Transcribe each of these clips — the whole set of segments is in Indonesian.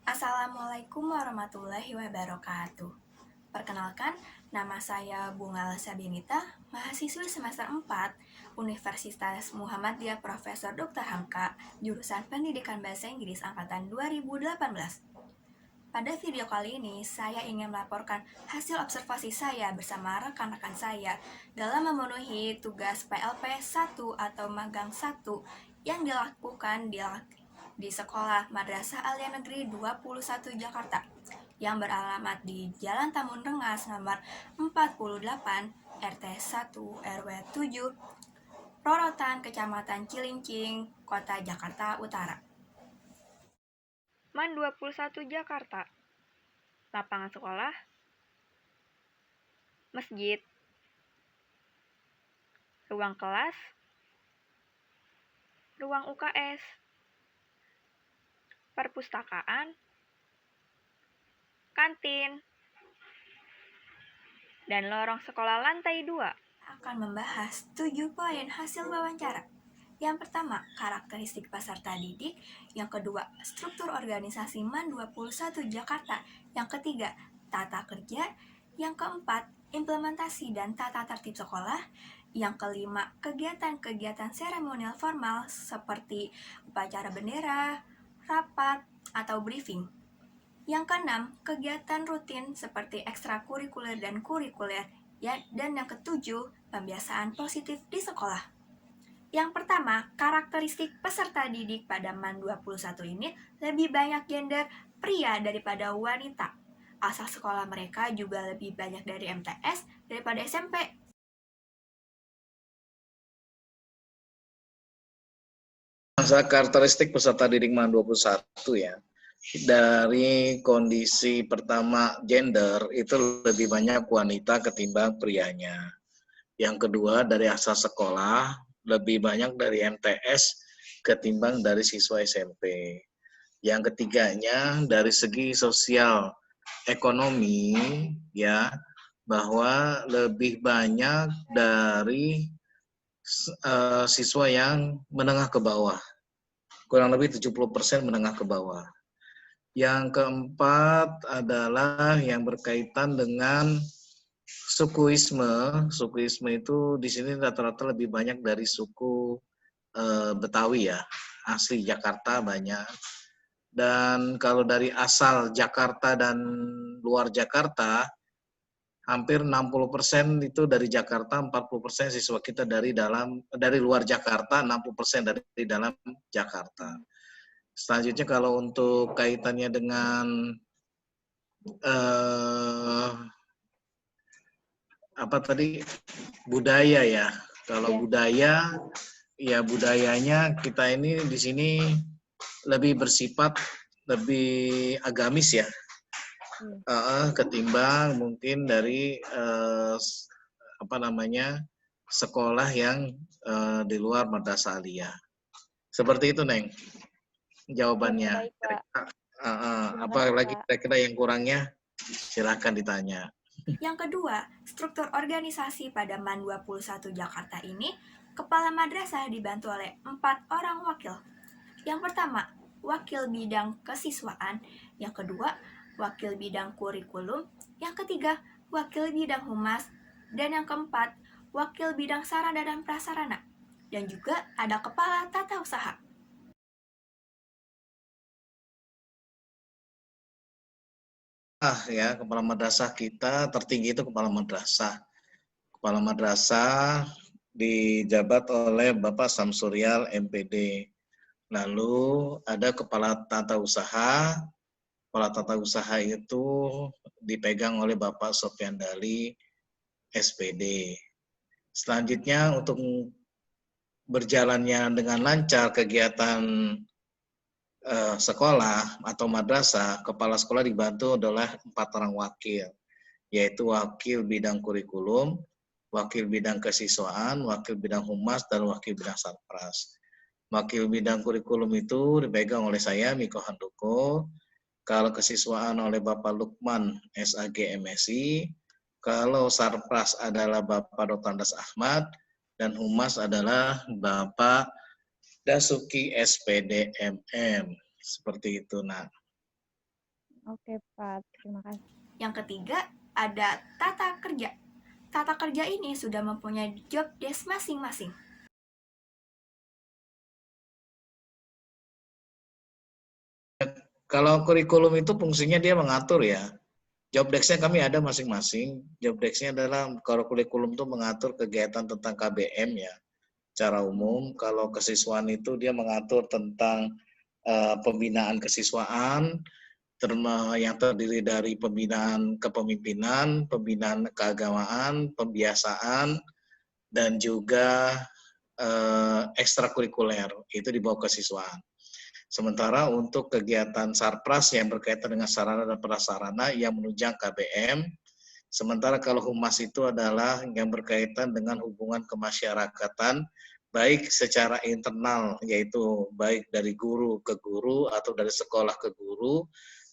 Assalamualaikum warahmatullahi wabarakatuh. Perkenalkan, nama saya Bunga Sabinita, mahasiswi semester 4, Universitas Muhammadiyah Profesor Dr. Hamka, jurusan Pendidikan Bahasa Inggris angkatan 2018. Pada video kali ini, saya ingin melaporkan hasil observasi saya bersama rekan-rekan saya dalam memenuhi tugas PLP 1 atau magang 1 yang dilakukan di Sekolah Madrasah Alia Negeri 21 Jakarta yang beralamat di Jalan Tamun Rengas nomor 48 RT 1 RW 7 Rorotan Kecamatan Cilincing, Kota Jakarta Utara. MAN 21 Jakarta. Lapangan sekolah, masjid, ruang kelas, ruang UKS, perpustakaan, kantin, dan lorong sekolah lantai 2. Akan membahas 7 poin hasil wawancara. Yang pertama, karakteristik peserta didik. Yang kedua, struktur organisasi MAN 21 Jakarta. Yang ketiga, tata kerja. Yang keempat, implementasi dan tata tertib sekolah. Yang kelima, kegiatan-kegiatan seremonial formal seperti upacara bendera, rapat, atau briefing. Yang keenam, kegiatan rutin seperti ekstrakurikuler dan kurikuler. Dan yang ketujuh, pembiasaan positif di sekolah. Yang pertama, karakteristik peserta didik pada MAN 21 ini lebih banyak gender pria daripada wanita. Asal sekolah mereka juga lebih banyak dari MTS daripada SMP. Karakteristik peserta didik MAN 21 ya. Dari kondisi pertama gender itu lebih banyak wanita ketimbang prianya. Yang kedua dari asal sekolah lebih banyak dari MTS ketimbang dari siswa SMP. Yang ketiganya dari segi sosial ekonomi ya, bahwa lebih banyak dari siswa yang menengah ke bawah. Kurang lebih 70% menengah ke bawah. Yang keempat adalah yang berkaitan dengan sukuisme. Sukuisme itu di sini rata-rata lebih banyak dari suku Betawi ya, asli Jakarta banyak. Dan kalau dari asal Jakarta dan luar Jakarta, hampir 60% itu dari Jakarta, 40% siswa kita dari luar Jakarta, 60% dari dalam Jakarta. Selanjutnya kalau untuk kaitannya dengan budaya ya. Kalau budaya, ya budayanya kita ini di sini lebih bersifat lebih agamis ya, ketimbang mungkin dari sekolah yang di luar Madrasah Aliyah. Seperti itu, Neng. Jawabannya. Baik, Pak. Apa lagi kira-kira yang kurangnya? Silahkan ditanya. Yang kedua, struktur organisasi pada MAN 21 Jakarta ini, kepala madrasah dibantu oleh 4 orang wakil. Yang pertama, wakil bidang kesiswaan. Yang kedua, wakil bidang kurikulum. Yang ketiga, wakil bidang humas. Dan yang keempat, wakil bidang sarana dan prasarana. Dan juga ada kepala tata usaha. Ya, kepala madrasah kita tertinggi itu kepala madrasah. Kepala madrasah dijabat oleh Bapak Samsurial MPD. Lalu ada kepala tata usaha. Kepala tata usaha itu dipegang oleh Bapak Sofyan Dali SPD. Selanjutnya untuk berjalannya dengan lancar kegiatan sekolah atau madrasah, kepala sekolah dibantu adalah 4 orang wakil, yaitu wakil bidang kurikulum, wakil bidang kesiswaan, wakil bidang humas, dan wakil bidang sarpras. Wakil bidang kurikulum itu dipegang oleh saya, Miko Handoko. Kalau kesiswaan oleh Bapak Lukman, SAG MSI. Kalau sarpras adalah Bapak Dr. Andas Ahmad, dan humas adalah Bapak Dasuki SPD MM. Seperti itu, nak. Oke, Pak. Terima kasih. Yang ketiga, ada tata kerja. Tata kerja ini sudah mempunyai job desk masing-masing. Kalau kurikulum itu fungsinya dia mengatur ya. Job desk-nya kami ada masing-masing. Job desk-nya adalah kalau kurikulum itu mengatur kegiatan tentang KBM ya, secara umum. Kalau kesiswaan itu dia mengatur tentang pembinaan kesiswaan, yang terdiri dari pembinaan kepemimpinan, pembinaan keagamaan, pembiasaan, dan juga ekstrakurikuler. Itu di bawah kesiswaan. Sementara untuk kegiatan Sarpras yang berkaitan dengan sarana dan prasarana yang menunjang KBM, sementara kalau humas itu adalah yang berkaitan dengan hubungan kemasyarakatan, baik secara internal, yaitu baik dari guru ke guru, atau dari sekolah ke guru,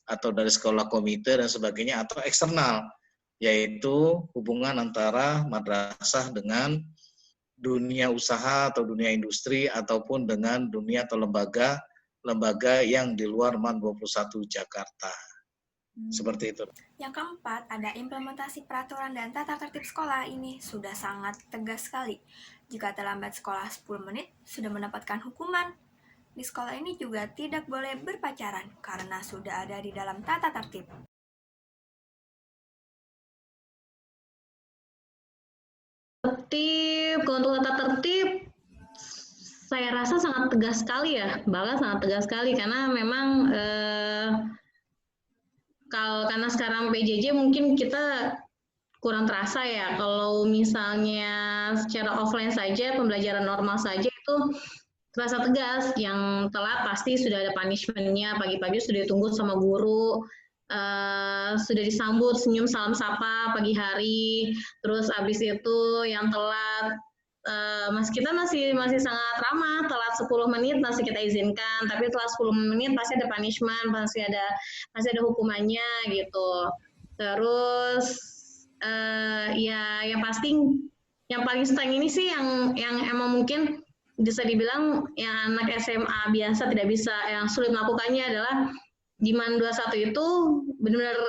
atau dari sekolah komite dan sebagainya, atau eksternal, yaitu hubungan antara madrasah dengan dunia usaha atau dunia industri, ataupun dengan dunia atau lembaga yang di luar MAN 21 Jakarta. Seperti itu. Yang keempat, ada implementasi peraturan dan tata tertib sekolah. Ini sudah sangat tegas sekali. Jika terlambat sekolah 10 menit, sudah mendapatkan hukuman. Di sekolah ini juga tidak boleh berpacaran, karena sudah ada di dalam tata tertib. Kalau untuk tata tertib, saya rasa sangat tegas sekali ya, bahkan sangat tegas sekali karena memang karena sekarang PJJ mungkin kita kurang terasa ya. Kalau misalnya secara offline saja, pembelajaran normal saja itu terasa tegas. Yang telat pasti sudah ada punishment-nya, pagi-pagi sudah ditunggu sama guru, sudah disambut senyum salam sapa pagi hari, terus habis itu yang telat kita masih sangat ramah, telat 10 menit masih kita izinkan, tapi telat 10 menit pasti ada punishment, pasti ada hukumannya gitu. Terus ya yang pasti yang paling streng ini sih yang emang mungkin bisa dibilang yang anak SMA biasa tidak bisa, yang sulit melakukannya adalah di MAN 21 itu benar-benar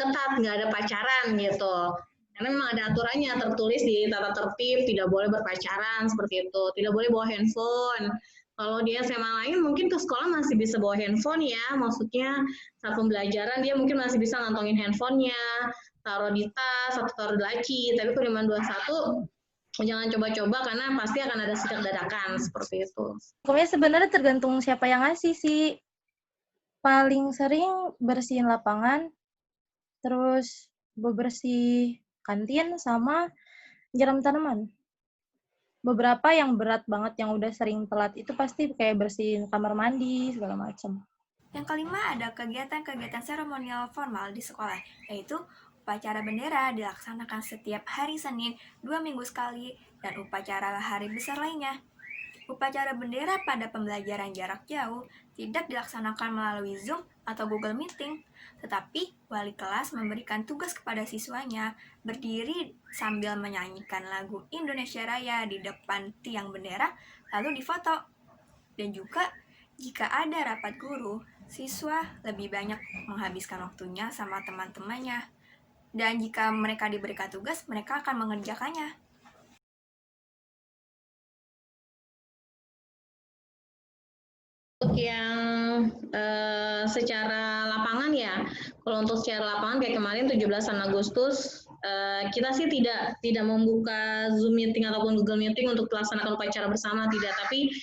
ketat, nggak ada pacaran gitu. Karena memang ada aturannya tertulis di tata tertib, tidak boleh berpacaran seperti itu, tidak boleh bawa handphone. Kalau di SMA lain mungkin ke sekolah masih bisa bawa handphone ya, maksudnya saat pembelajaran dia mungkin masih bisa ngantongin handphonenya, taruh di tas atau taruh di laci. Tapi kalau di MAN 21 jangan coba-coba karena pasti akan ada sidak dadakan seperti itu. Pokoknya sebenarnya tergantung siapa yang ngasih sih. Paling sering bersihin lapangan, terus bebersih kantin sama nyiram tanaman. Beberapa yang berat banget yang udah sering telat itu pasti kayak bersihin kamar mandi segala macam. Yang kelima, ada kegiatan-kegiatan seremonial formal di sekolah, yaitu upacara bendera dilaksanakan setiap hari Senin 2 minggu sekali, dan upacara hari besar lainnya. Upacara bendera pada pembelajaran jarak jauh tidak dilaksanakan melalui Zoom atau Google Meeting, tetapi wali kelas memberikan tugas kepada siswanya berdiri sambil menyanyikan lagu Indonesia Raya di depan tiang bendera, lalu difoto. Dan juga, jika ada rapat guru, siswa lebih banyak menghabiskan waktunya sama teman-temannya. Dan jika mereka diberikan tugas, mereka akan mengerjakannya. Untuk yang secara lapangan ya, kalau untuk secara lapangan kayak kemarin 17 Agustus, kita sih tidak membuka Zoom meeting ataupun Google meeting untuk melaksanakan upacara bersama, tidak. Tapi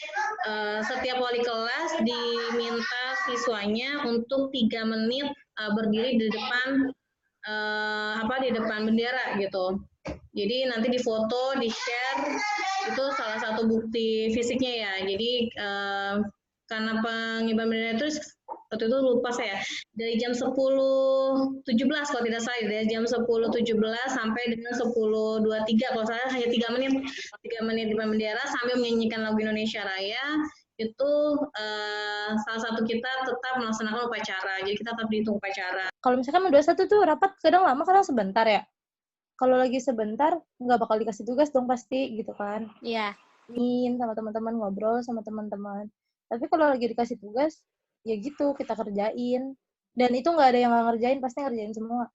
setiap wali kelas diminta siswanya untuk 3 menit berdiri di depan di depan bendera gitu. Jadi nanti difoto, di-share, itu salah satu bukti fisiknya ya. Jadi karena pengibaran bendera itu waktu itu lupa saya, dari jam 10.17 kalau tidak salah, dari jam 10.17 sampai dengan 10.23 kalau salah, hanya 3 menit di depan bendera sambil menyanyikan lagu Indonesia Raya. Itu salah satu kita tetap melaksanakan upacara, jadi kita tetap dihitung upacara. Kalau misalkan 21 tuh rapat kadang lama karena sebentar ya. Kalau lagi sebentar nggak bakal dikasih tugas dong pasti gitu kan. Iya. Sama teman-teman, ngobrol sama teman-teman. Tapi kalau lagi dikasih tugas, ya gitu kita kerjain. Dan itu nggak ada yang nggak ngerjain, pasti ngerjain semua.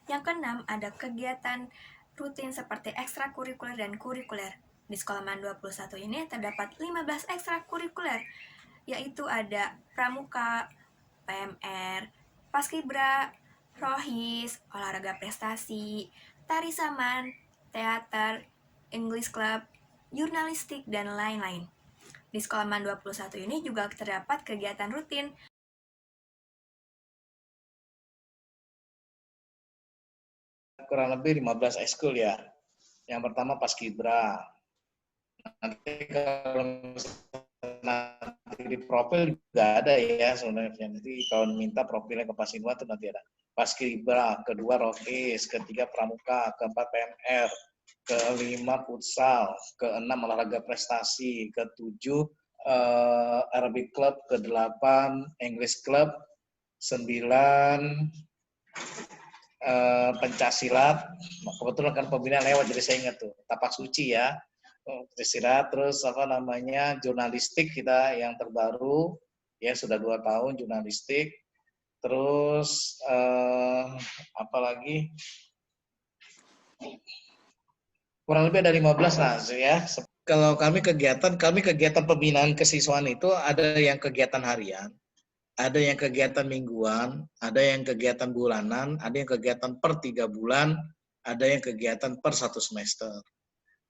Yang keenam, ada kegiatan rutin seperti ekstrakurikuler dan kurikuler. Di Sekolah MAN 21 ini terdapat 15 ekstrakurikuler, yaitu ada pramuka, PMR, paskibra, rohis, olahraga prestasi, tari saman, teater, English club, jurnalistik, dan lain-lain. Di Sekolah MAN 21 ini juga terdapat kegiatan rutin kurang lebih 15 ekskul ya. Yang pertama paskibra. Nanti kalau nanti di profil juga ada ya sebenarnya. Nanti kalau minta profilnya ke Pasinwa itu nanti ada. Paskibra, kedua rohis, ketiga pramuka, keempat PMR, kelima futsal, keenam olahraga prestasi, ketujuh Arabic Club, kedelapan English Club, 9 pencaksilat, kebetulan kan pembinaan lewat jadi saya ingat tuh tapak suci ya, pencaksilat, terus jurnalistik kita yang terbaru ya sudah 2 tahun jurnalistik, terus apa lagi kurang lebih ada 15 lah ya. Kalau kami kegiatan pembinaan kesiswaan itu ada yang kegiatan harian, ada yang kegiatan mingguan, ada yang kegiatan bulanan, ada yang kegiatan per 3 bulan, ada yang kegiatan per 1 semester.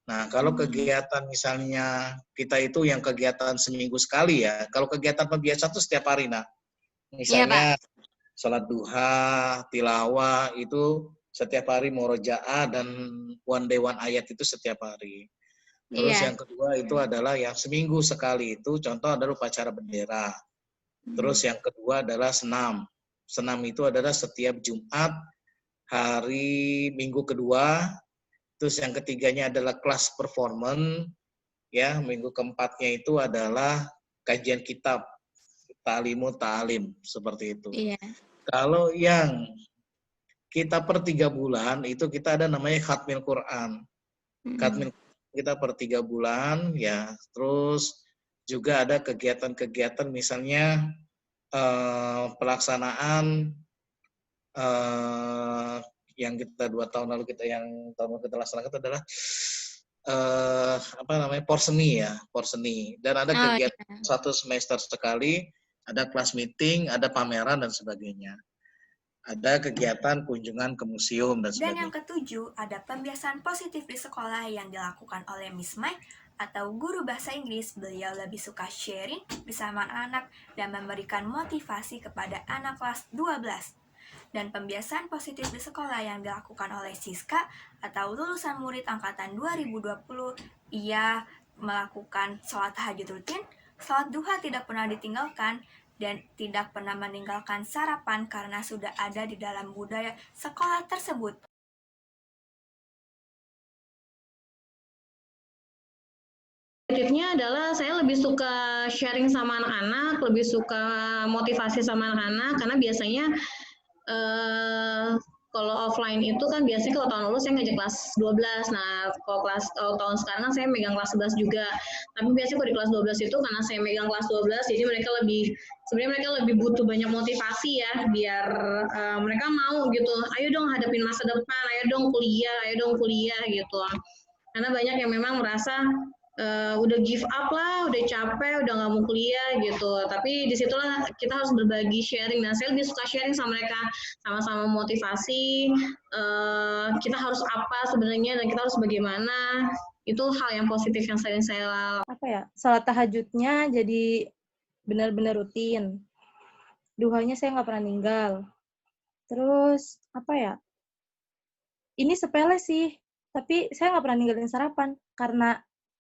Nah, kalau kegiatan misalnya kita itu yang kegiatan seminggu sekali ya, kalau kegiatan pembiasa itu setiap hari, nah. Misalnya sholat duha, tilawah, itu setiap hari murojaah dan one day one ayat itu setiap hari. Terus yang kedua itu adalah yang seminggu sekali itu, contoh adalah upacara bendera. Terus yang kedua adalah senam. Senam itu adalah setiap Jumat hari Minggu kedua. Terus yang ketiganya adalah kelas performance. Ya, minggu keempatnya itu adalah kajian kitab, ta'limu ta'lim, seperti itu. Iya. Kalau yang kita per 3 bulan itu kita ada namanya khatmil Quran. Khatmil kita per 3 bulan ya. Terus juga ada kegiatan-kegiatan misalnya pelaksanaan yang kita 2 tahun lalu kita laksanakan itu adalah porseni ya, porseni. Dan ada kegiatan 1 semester sekali, ada kelas meeting, ada pameran dan sebagainya. Ada kegiatan kunjungan ke museum dan sebagainya. Dan yang ketujuh, ada pembiasaan positif di sekolah yang dilakukan oleh Miss Mai atau guru bahasa Inggris. Beliau lebih suka sharing bersama anak dan memberikan motivasi kepada anak kelas 12. Dan pembiasaan positif di sekolah yang dilakukan oleh Siska atau lulusan murid angkatan 2020, ia melakukan sholat tahajud rutin, sholat duha tidak pernah ditinggalkan, dan tidak pernah meninggalkan sarapan karena sudah ada di dalam budaya sekolah tersebut. Positifnya adalah saya lebih suka sharing sama anak-anak, lebih suka motivasi sama anak-anak, karena biasanya kalau offline itu kan biasanya kalau tahun lalu saya ngajak kelas 12. Nah, kalau tahun sekarang kan saya megang kelas 11 juga. Tapi biasanya kalau di kelas 12 itu karena saya megang kelas 12, jadi sebenarnya mereka lebih butuh banyak motivasi ya, biar mereka mau gitu. Ayo dong hadapin masa depan, ayo dong kuliah gitu. Karena banyak yang memang merasa udah give up lah, udah capek, udah nggak mau kuliah gitu. Tapi disitulah kita harus berbagi sharing. Nah, saya lebih suka sharing sama mereka, sama-sama motivasi. Kita harus apa sebenarnya dan kita harus bagaimana. Itu hal yang positif yang sering saya lakukan. Salat tahajudnya jadi benar-benar rutin. Duhanya saya nggak pernah ninggal. Terus ini sepele sih, tapi saya nggak pernah ninggalin sarapan karena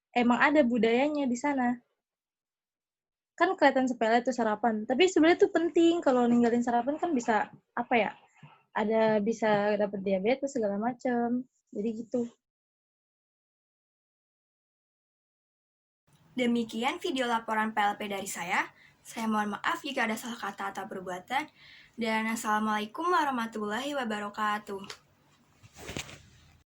emang ada budayanya di sana. Kan kelihatan sepele tuh sarapan, tapi sebenarnya tuh penting. Kalau ninggalin sarapan kan bisa bisa dapat diabetes segala macam. Jadi gitu. Demikian video laporan PLP dari saya. Saya mohon maaf jika ada salah kata atau perbuatan. Dan assalamualaikum warahmatullahi wabarakatuh.